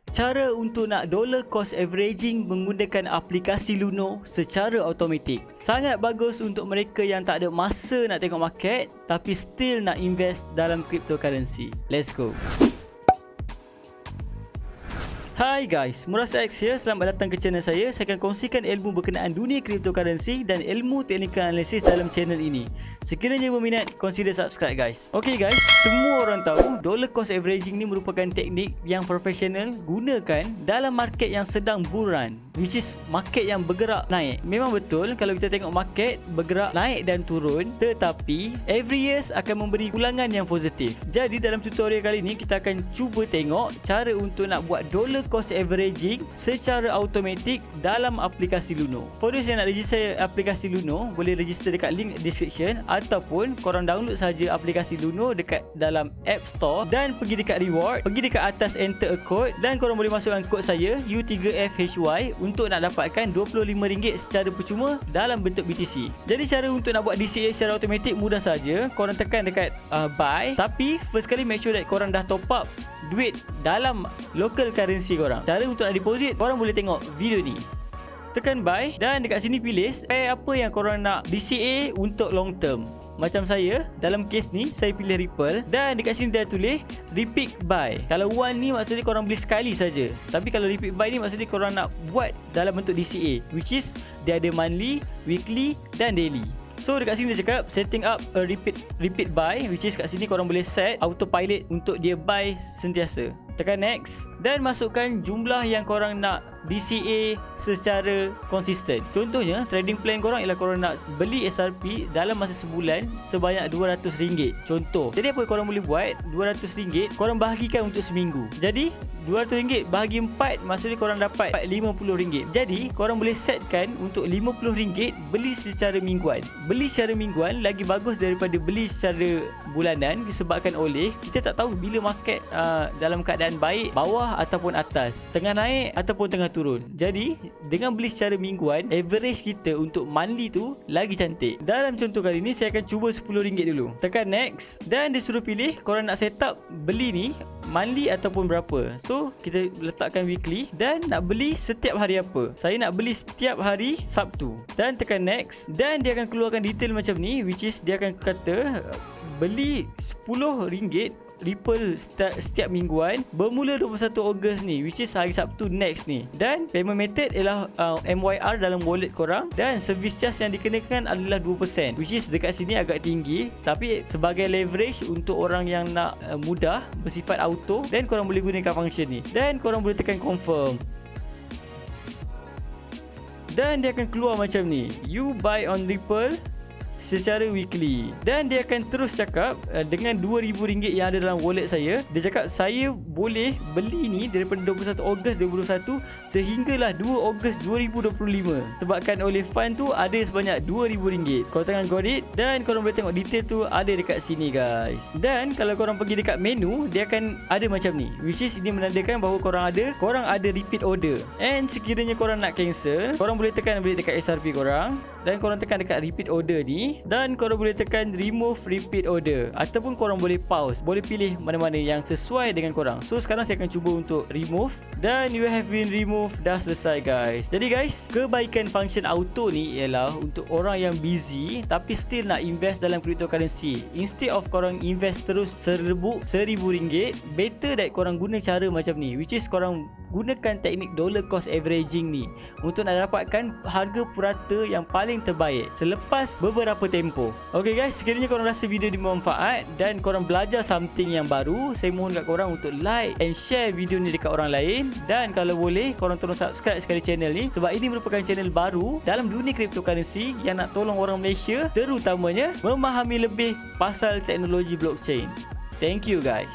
Cara untuk nak dollar cost averaging menggunakan aplikasi LUNO secara automatik. Sangat bagus untuk mereka yang tak ada masa nak tengok market tapi still nak invest dalam cryptocurrency. Let's go. Hai guys, murasx here. Selamat datang ke channel saya. Saya akan kongsikan ilmu berkenaan dunia cryptocurrency dan ilmu teknikal analisis dalam channel ini. Sekiranya berminat, consider subscribe guys. Okay guys, semua orang tahu dollar cost averaging ni merupakan teknik yang profesional gunakan dalam market yang sedang bull run, which is market yang bergerak naik. Memang betul kalau kita tengok market bergerak naik dan turun, tetapi every years akan memberi ulangan yang positif. Jadi dalam tutorial kali ni kita akan cuba tengok cara untuk nak buat dollar cost averaging secara automatik dalam aplikasi LUNO. For those yang nak register aplikasi LUNO, boleh register dekat link description ataupun korang download saja aplikasi LUNO dekat dalam App Store dan pergi dekat reward, pergi dekat atas enter a code dan korang boleh masukkan kod saya U3FHY untuk nak dapatkan RM25 secara percuma dalam bentuk BTC. Jadi cara untuk nak buat DCA secara automatik mudah saja. Korang tekan dekat buy, tapi first kali make sure that korang dah top up duit dalam local currency korang. Cara untuk nak deposit, korang boleh tengok video ni. Tekan buy dan dekat sini pilih apa yang korang nak DCA untuk long term. Macam saya, dalam case ni saya pilih Ripple dan dekat sini dia tulis repeat buy. Kalau one ni maksudnya korang beli sekali saja. Tapi kalau repeat buy ni maksudnya korang nak buat dalam bentuk DCA, which is dia ada monthly, weekly dan daily. So dekat sini dia cakap setting up a repeat buy, which is kat sini korang boleh set autopilot untuk dia buy sentiasa. Tekan next dan masukkan jumlah yang korang nak DCA secara konsisten. Contohnya trading plan korang ialah korang nak beli SRP dalam masa sebulan sebanyak RM200. Contoh. Jadi apa korang boleh buat, RM200 korang bahagikan untuk seminggu. Jadi RM200 bahagi 4 maksudnya korang dapat RM50. Jadi korang boleh setkan untuk RM50 beli secara mingguan. Beli secara mingguan lagi bagus daripada beli secara bulanan disebabkan oleh kita tak tahu bila market dalam keadaan baik, bawah ataupun atas, tengah naik ataupun tengah turun. Jadi dengan beli secara mingguan, average kita untuk monthly tu lagi cantik. Dalam contoh kali ni saya akan cuba RM10 dulu. Tekan next dan dia suruh pilih korang nak set up beli ni monthly ataupun berapa. So kita letakkan weekly dan nak beli setiap hari apa. Saya nak beli setiap hari Sabtu dan tekan next dan dia akan keluarkan detail macam ni, which is dia akan kata beli RM10 Ripple setiap mingguan bermula 21 Ogos ni, which is hari Sabtu next ni. Dan payment method ialah MYR dalam wallet korang dan service charge yang dikenakan adalah 2%, which is dekat sini agak tinggi, tapi sebagai leverage untuk orang yang nak mudah, bersifat auto, dan korang boleh gunakan function ni dan korang boleh tekan confirm. Dan dia akan keluar macam ni, you buy on Ripple secara weekly dan dia akan terus cakap dengan RM2,000 yang ada dalam wallet saya, dia cakap saya boleh beli ni daripada 21 Ogos 2021 sehinggalah 2 Ogos 2025 sebabkan oleh fund tu ada sebanyak RM2,000. Korang tengah got it dan korang boleh tengok detail tu ada dekat sini guys. Dan kalau korang pergi dekat menu, dia akan ada macam ni, which is ini menandakan bahawa korang ada repeat order. And sekiranya korang nak cancel, korang boleh tekan balik dekat SRP korang dan korang tekan dekat repeat order ni dan korang boleh tekan remove repeat order ataupun korang boleh pause, boleh pilih mana-mana yang sesuai dengan korang. So sekarang saya akan cuba untuk remove dan you have been removed. Dah selesai guys. Jadi guys, kebaikan function auto ni ialah untuk orang yang busy tapi still nak invest dalam cryptocurrency. Instead of korang invest terus RM1,000, better that korang guna cara macam ni, which is korang gunakan teknik dollar cost averaging ni untuk nak dapatkan harga purata yang paling terbaik selepas beberapa tempoh. Okay guys, sekiranya korang rasa video ni bermanfaat dan korang belajar something yang baru, saya mohon kat korang untuk like and share video ni dekat orang lain dan kalau boleh korang tolong subscribe sekali channel ni sebab ini merupakan channel baru dalam dunia cryptocurrency yang nak tolong orang Malaysia terutamanya memahami lebih pasal teknologi blockchain. Thank you guys.